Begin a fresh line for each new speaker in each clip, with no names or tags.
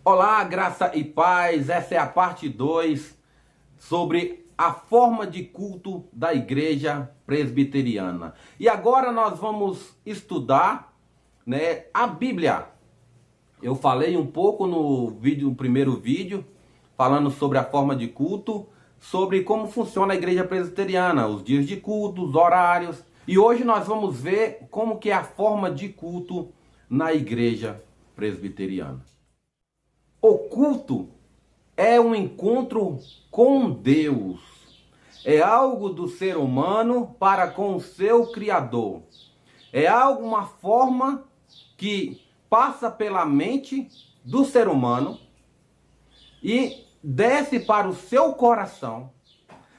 Olá, graça e paz. Essa é a parte 2 sobre a forma de culto da igreja presbiteriana. E agora nós vamos estudar, a Bíblia. Eu falei um pouco no primeiro vídeo, falando sobre a forma de culto, sobre como funciona a igreja presbiteriana, os dias de culto, os horários. E hoje nós vamos ver como que é a forma de culto na igreja presbiteriana. O culto é um encontro com Deus. É algo do ser humano para com o seu Criador. É algo, uma forma que passa pela mente do ser humano e desce para o seu coração.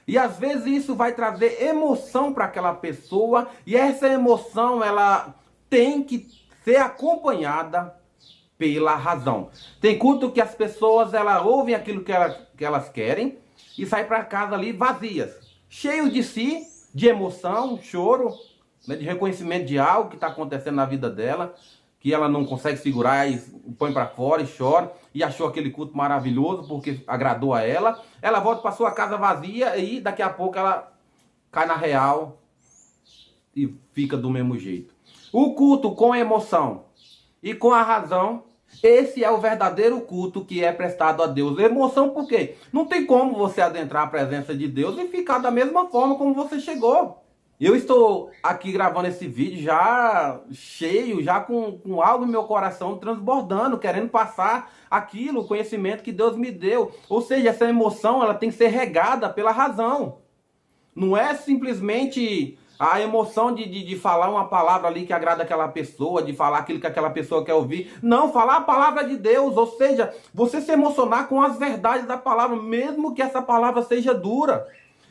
E às vezes isso vai trazer emoção para aquela pessoa, e essa emoção ela tem que ser acompanhada pela razão. Tem culto que as pessoas ouvem aquilo que elas querem e saem para casa ali vazias, cheio de si, de emoção, choro, de reconhecimento de algo que está acontecendo na vida dela, que ela não consegue segurar e põe para fora e chora, e achou aquele culto maravilhoso porque agradou a ela. Ela volta para sua casa vazia e daqui a pouco ela cai na real e fica do mesmo jeito. O culto com emoção e com a razão, esse é o verdadeiro culto que é prestado a Deus. Emoção por quê? Não tem como você adentrar a presença de Deus e ficar da mesma forma como você chegou. Eu estou aqui gravando esse vídeo já cheio, já com algo no meu coração transbordando, querendo passar aquilo, o conhecimento que Deus me deu. Ou seja, essa emoção ela tem que ser regada pela razão. Não é simplesmente a emoção de falar uma palavra ali que agrada aquela pessoa, de falar aquilo que aquela pessoa quer ouvir. Não, falar a palavra de Deus, ou seja, você se emocionar com as verdades da palavra, mesmo que essa palavra seja dura,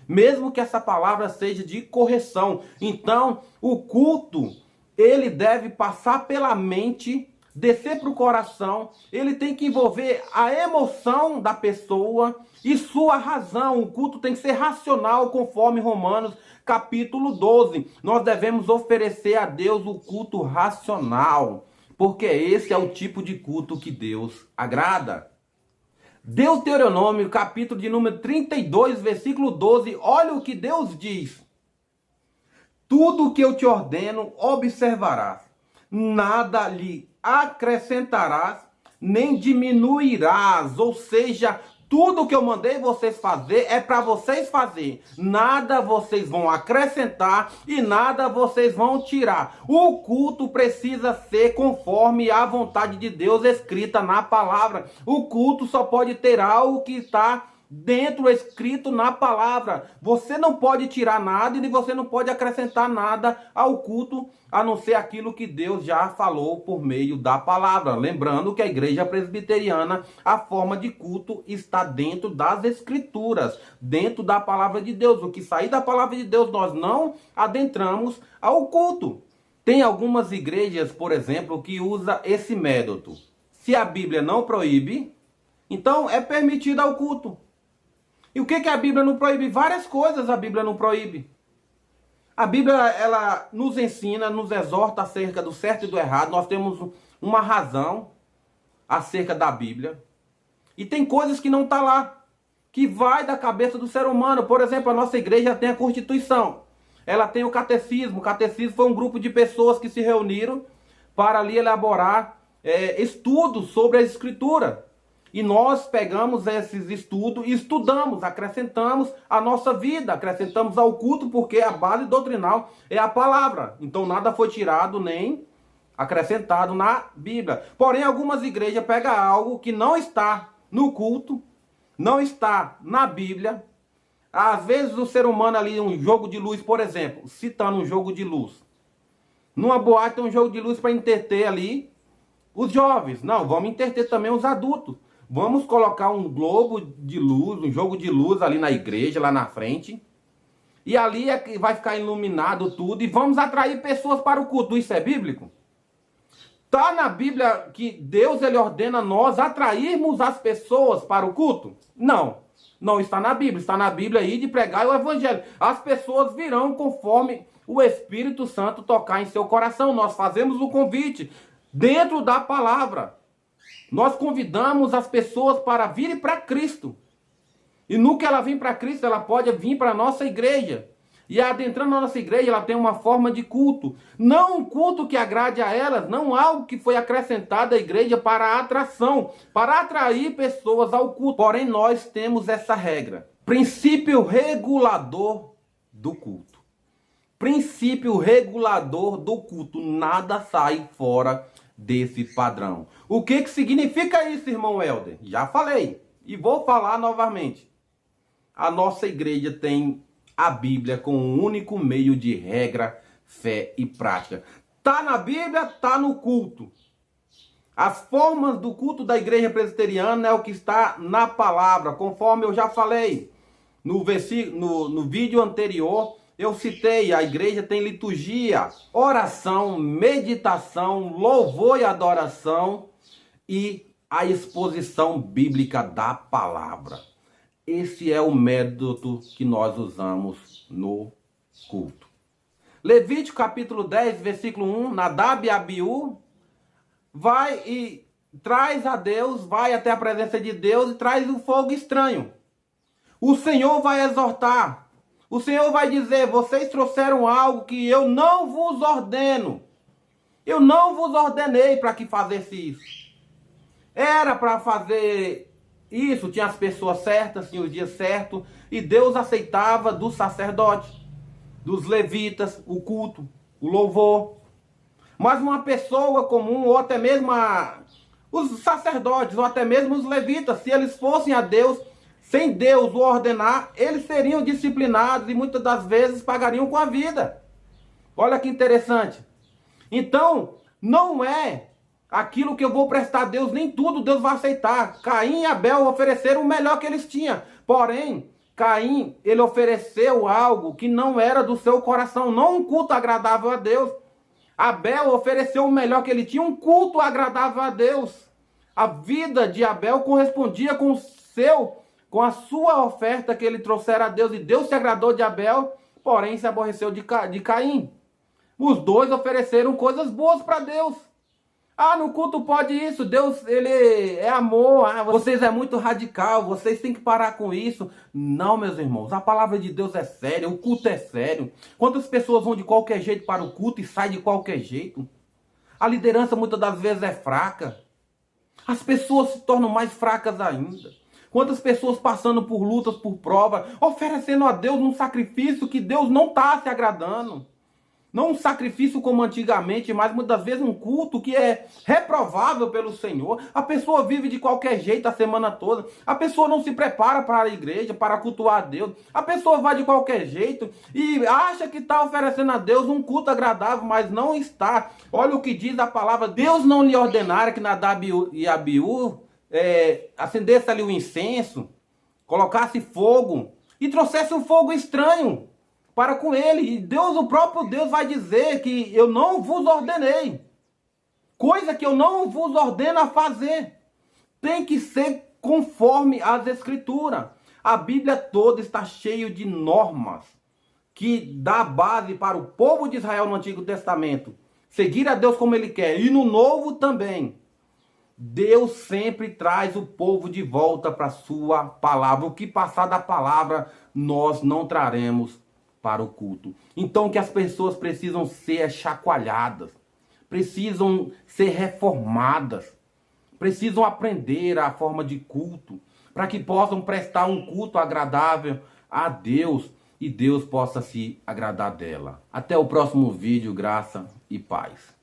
mesmo que essa palavra seja de correção. Então, o culto, ele deve passar pela mente, descer para o coração, ele tem que envolver a emoção da pessoa e sua razão. O culto tem que ser racional, conforme Romanos capítulo 12. Nós devemos oferecer a Deus o culto racional, porque esse é o tipo de culto que Deus agrada. Deuteronômio, capítulo de número 32, versículo 12, olha o que Deus diz. Tudo o que eu te ordeno, observarás. Nada lhe acrescentarás, nem diminuirás. Ou seja, tudo que eu mandei vocês fazer é para vocês fazer. Nada vocês vão acrescentar e nada vocês vão tirar. O culto precisa ser conforme a vontade de Deus escrita na palavra. O culto só pode ter algo que está dentro, escrito na palavra. Você não pode tirar nada e você não pode acrescentar nada ao culto, a não ser aquilo que Deus já falou por meio da palavra. Lembrando que a igreja presbiteriana, a forma de culto está dentro das escrituras, dentro da palavra de Deus. O que sair da palavra de Deus, nós não adentramos ao culto. Tem algumas igrejas, por exemplo, que usa esse método. Se a Bíblia não proíbe, então é permitido ao culto. E o que a Bíblia não proíbe? Várias coisas a Bíblia não proíbe. A Bíblia, ela nos ensina, nos exorta acerca do certo e do errado. Nós temos uma razão acerca da Bíblia. E tem coisas que não estão lá, que vai da cabeça do ser humano. Por exemplo, a nossa igreja tem a Constituição. Ela tem o catecismo. O catecismo foi um grupo de pessoas que se reuniram para ali elaborar estudos sobre a Escritura. E nós pegamos esses estudos e estudamos, acrescentamos à nossa vida, acrescentamos ao culto, porque a base doutrinal é a palavra. Então nada foi tirado nem acrescentado na Bíblia. Porém, algumas igrejas pegam algo que não está no culto, não está na Bíblia. Às vezes o ser humano ali, um jogo de luz, por exemplo, citando um jogo de luz. Numa boate tem um jogo de luz para entreter ali os jovens. Não, vamos entreter também os adultos. Vamos colocar um globo de luz, um jogo de luz ali na igreja, lá na frente. E ali é que vai ficar iluminado tudo. E vamos atrair pessoas para o culto. Isso é bíblico? Está na Bíblia que Deus ele ordena nós atrairmos as pessoas para o culto? Não. Não está na Bíblia. Está na Bíblia aí de pregar o evangelho. As pessoas virão conforme o Espírito Santo tocar em seu coração. Nós fazemos o convite dentro da palavra. Nós convidamos as pessoas para virem para Cristo. E no que ela vem para Cristo, ela pode vir para a nossa igreja. E adentrando na nossa igreja, ela tem uma forma de culto. Não um culto que agrade a elas, não algo que foi acrescentado à igreja para atração, para atrair pessoas ao culto. Porém, nós temos essa regra. Princípio regulador do culto. Princípio regulador do culto. Nada sai fora desse padrão. O que significa isso, irmão Helder? Já falei e vou falar novamente. A nossa igreja tem a Bíblia como um único meio de regra, fé e prática. Tá na Bíblia, tá no culto. As formas do culto da igreja presbiteriana é o que está na palavra, conforme eu já falei no vídeo anterior. Eu citei, a igreja tem liturgia, oração, meditação, louvor e adoração e a exposição bíblica da palavra. Esse é o método que nós usamos no culto. Levítico capítulo 10, versículo 1, Nadab e Abiú vai e traz a Deus, vai até a presença de Deus e traz o fogo estranho. O Senhor vai exortar. O Senhor vai dizer, vocês trouxeram algo que eu não vos ordeno. Eu não vos ordenei para que fizesse isso. Era para fazer isso, tinha as pessoas certas, tinha os dias certos, e Deus aceitava dos sacerdotes, dos levitas, o culto, o louvor. Mas uma pessoa comum, ou até mesmo os sacerdotes, ou até mesmo os levitas, se eles fossem a Deus, sem Deus o ordenar, eles seriam disciplinados e muitas das vezes pagariam com a vida. Olha que interessante. Então, não é aquilo que eu vou prestar a Deus, nem tudo Deus vai aceitar. Caim e Abel ofereceram o melhor que eles tinham. Porém, Caim, ele ofereceu algo que não era do seu coração, não um culto agradável a Deus. Abel ofereceu o melhor que ele tinha, um culto agradável a Deus. A vida de Abel correspondia com a sua oferta que ele trouxera a Deus. E Deus se agradou de Abel, porém se aborreceu de Caim. Os dois ofereceram coisas boas para Deus. Ah, no culto pode isso, Deus, ele é amor, vocês é muito radical, vocês têm que parar com isso. Não, meus irmãos, a palavra de Deus é séria, o culto é sério. Quantas pessoas vão de qualquer jeito para o culto e saem de qualquer jeito? A liderança muitas das vezes é fraca. As pessoas se tornam mais fracas ainda. Quantas pessoas passando por lutas, por provas, oferecendo a Deus um sacrifício que Deus não está se agradando. Não um sacrifício como antigamente, mas muitas vezes um culto que é reprovável pelo Senhor. A pessoa vive de qualquer jeito a semana toda. A pessoa não se prepara para a igreja, para cultuar a Deus. A pessoa vai de qualquer jeito e acha que está oferecendo a Deus um culto agradável, mas não está. Olha o que diz a palavra. Deus não lhe ordenara que Nadab e Abiú acendesse ali o incenso, colocasse fogo e trouxesse um fogo estranho para com ele. E Deus, o próprio Deus vai dizer que eu não vos ordenei. Coisa que eu não vos ordeno a fazer. Tem que ser conforme as escrituras. A Bíblia toda está cheia de normas que dá base para o povo de Israel no Antigo Testamento seguir a Deus como ele quer. E no Novo também. Deus sempre traz o povo de volta para a sua palavra. O que passar da palavra, nós não traremos para o culto. Então que as pessoas precisam ser chacoalhadas, precisam ser reformadas, precisam aprender a forma de culto, para que possam prestar um culto agradável a Deus e Deus possa se agradar dela. Até o próximo vídeo, graça e paz.